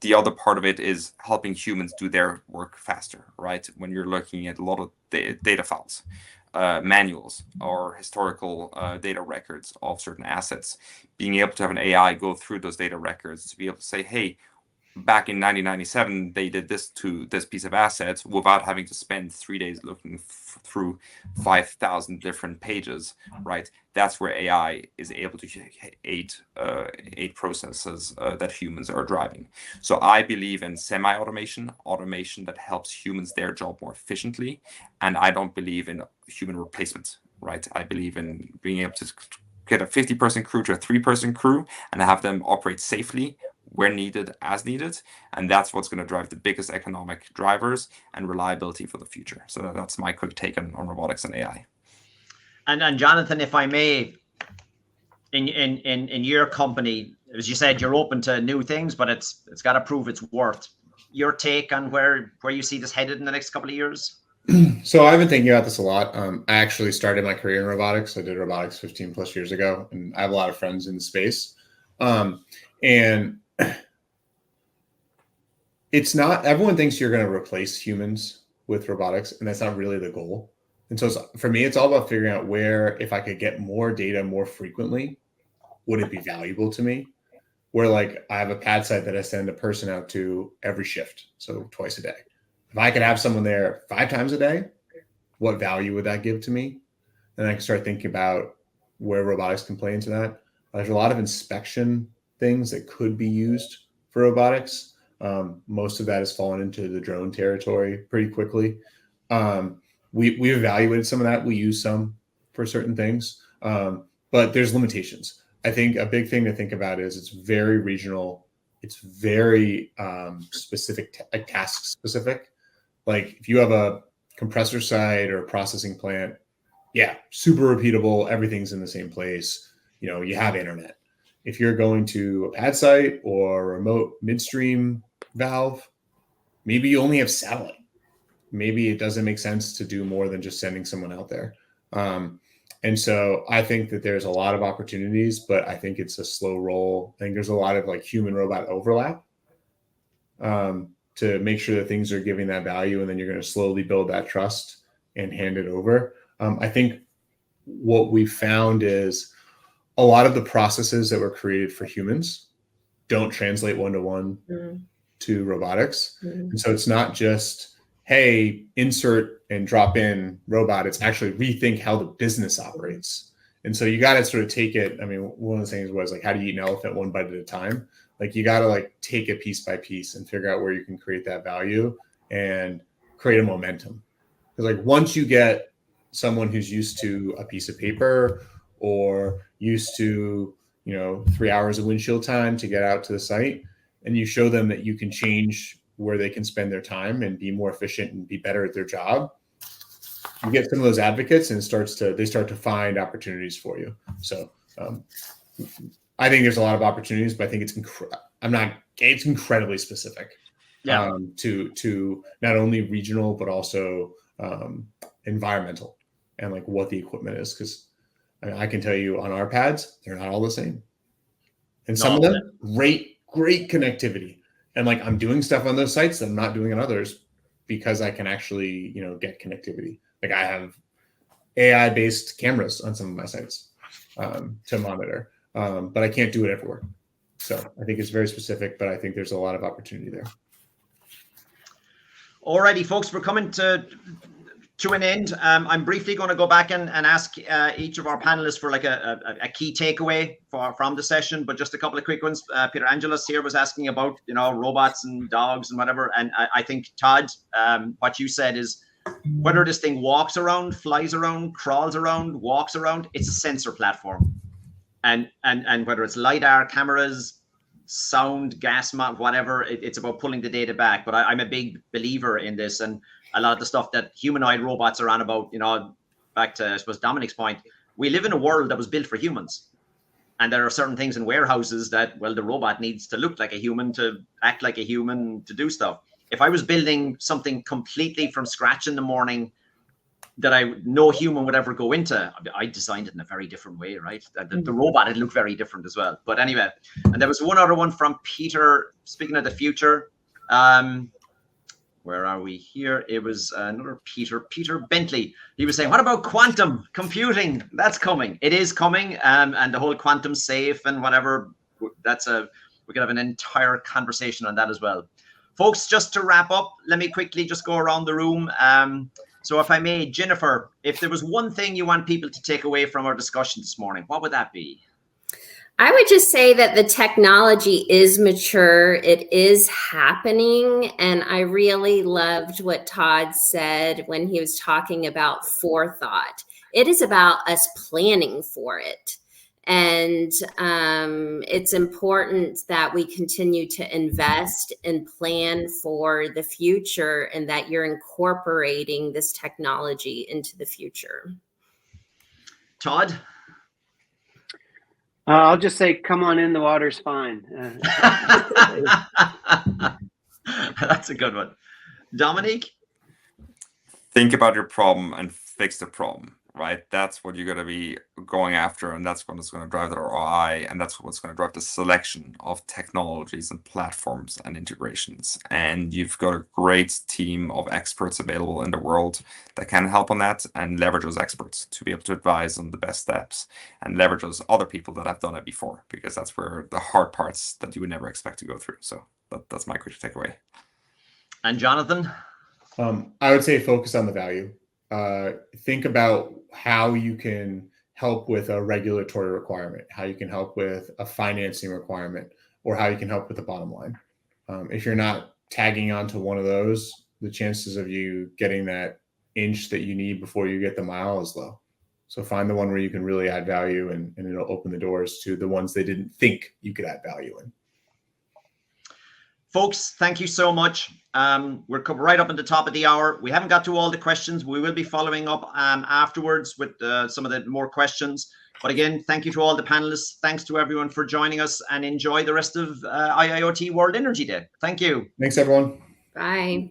The other part of it is helping humans do their work faster, right? When you're looking at a lot of data files, manuals, or historical data records of certain assets, being able to have an AI go through those data records to be able to say, hey, back in 1997, they did this to this piece of assets, without having to spend 3 days looking through 5,000 different pages, right? That's where AI is able to aid processes that humans are driving. So I believe in semi-automation, automation that helps humans their job more efficiently, and I don't believe in human replacement, right? I believe in being able to get a 50-person crew to a 3-person crew and have them operate safely where needed, as needed, and that's what's going to drive the biggest economic drivers and reliability for the future. So that's my quick take on robotics and AI. And Jonathan, if I may, in your company, as you said, you're open to new things, but it's got to prove its worth. Your take on where you see this headed in the next couple of years? So I've been thinking about this a lot. I actually started my career in robotics. I did robotics 15 plus years ago, and I have a lot of friends in the space. And it's not, everyone thinks you're going to replace humans with robotics, and that's not really the goal. And so for me, it's all about figuring out where, if I could get more data more frequently, would it be valuable to me? Where, like, I have a pad site that I send a person out to every shift, so twice a day. If I could have someone there 5 times a day, what value would that give to me? And I can start thinking about where robotics can play into that. There's a lot of inspection things that could be used for robotics. Most of that has fallen into the drone territory pretty quickly. We evaluated some of that. We use some for certain things, but there's limitations. I think a big thing to think about is it's very regional. It's very specific, task specific. Like if you have a compressor site or a processing plant, yeah, super repeatable. Everything's in the same place. You have internet. If you're going to a pad site or a remote midstream valve, maybe you only have satellite. Maybe it doesn't make sense to do more than just sending someone out there. And so I think that there's a lot of opportunities, but I think it's a slow roll. I think there's a lot of like human robot overlap to make sure that things are giving that value. And then you're going to slowly build that trust and hand it over. I think what we found is a lot of the processes that were created for humans don't translate one-to-one to robotics. And so it's not just, hey, insert and drop in robot. It's actually rethink how the business operates. And so you got to sort of take it. I mean, one of the things was like, how do you eat an elephant one bite at a time? Like you got to like take it piece by piece and figure out where you can create that value and create a momentum. Because like once you get someone who's used to a piece of paper or used to, 3 hours of windshield time to get out to the site, and you show them that you can change where they can spend their time and be more efficient and be better at their job, you get some of those advocates and they start to find opportunities for you. So I think there's a lot of opportunities, but I think it's incredibly specific to not only regional, but also environmental and like what the equipment is. Because I can tell you on our pads, they're not all the same. And some of them, great connectivity. And like I'm doing stuff on those sites that I'm not doing on others because I can actually, get connectivity. Like I have AI-based cameras on some of my sites to monitor, but I can't do it everywhere. So I think it's very specific, but I think there's a lot of opportunity there. Alrighty, folks, we're coming to an end. I'm briefly going to go back and ask each of our panelists for like a key takeaway from the session, but just a couple of quick ones. Peter Angelos here was asking about, robots and dogs and whatever. And I think, Todd, what you said is whether this thing walks around, flies around, crawls around, walks around, it's a sensor platform. And whether it's LiDAR, cameras, sound, gas mount, whatever, it's about pulling the data back. But I'm a big believer in this, and a lot of the stuff that humanoid robots are on about, back to, I suppose, Dominic's point, we live in a world that was built for humans. And there are certain things in warehouses that, well, the robot needs to look like a human, to act like a human, to do stuff. If I was building something completely from scratch in the morning that no human would ever go into, I designed it in a very different way, right? The robot would look very different as well. But anyway, and there was one other one from Peter, speaking of the future. Where are we here? It was another Peter Bentley. He was saying, what about quantum computing? That's coming. It is coming. And the whole quantum safe and whatever, we could have an entire conversation on that as well. Folks, just to wrap up, let me quickly just go around the room. So if I may, Jennifer, if there was one thing you want people to take away from our discussion this morning, what would that be? I would just say that the technology is mature. It is happening. And I really loved what Todd said when he was talking about forethought. It is about us planning for it. And it's important that we continue to invest and plan for the future, and that you're incorporating this technology into the future. Todd? I'll just say, come on in, the water's fine. That's a good one. Dominique? Think about your problem and fix the problem, right? That's what you're going to be going after, and that's what's going to drive the ROI, and that's what's going to drive the selection of technologies and platforms and integrations. And you've got a great team of experts available in the world that can help on that, and leverage those experts to be able to advise on the best steps, and leverage those other people that have done it before, because that's where the hard parts that you would never expect to go through. So that's my quick takeaway. And Jonathan? I would say focus on the value. Think about how you can help with a regulatory requirement, how you can help with a financing requirement, or how you can help with the bottom line. If you're not tagging onto one of those, the chances of you getting that inch that you need before you get the mile is low. So find the one where you can really add value, and it'll open the doors to the ones they didn't think you could add value in. Folks, thank you so much. We're right up at the top of the hour. We haven't got to all the questions. We will be following up afterwards with some of the more questions. But again, thank you to all the panelists. Thanks to everyone for joining us, and enjoy the rest of IIoT World Energy Day. Thank you. Thanks, everyone. Bye.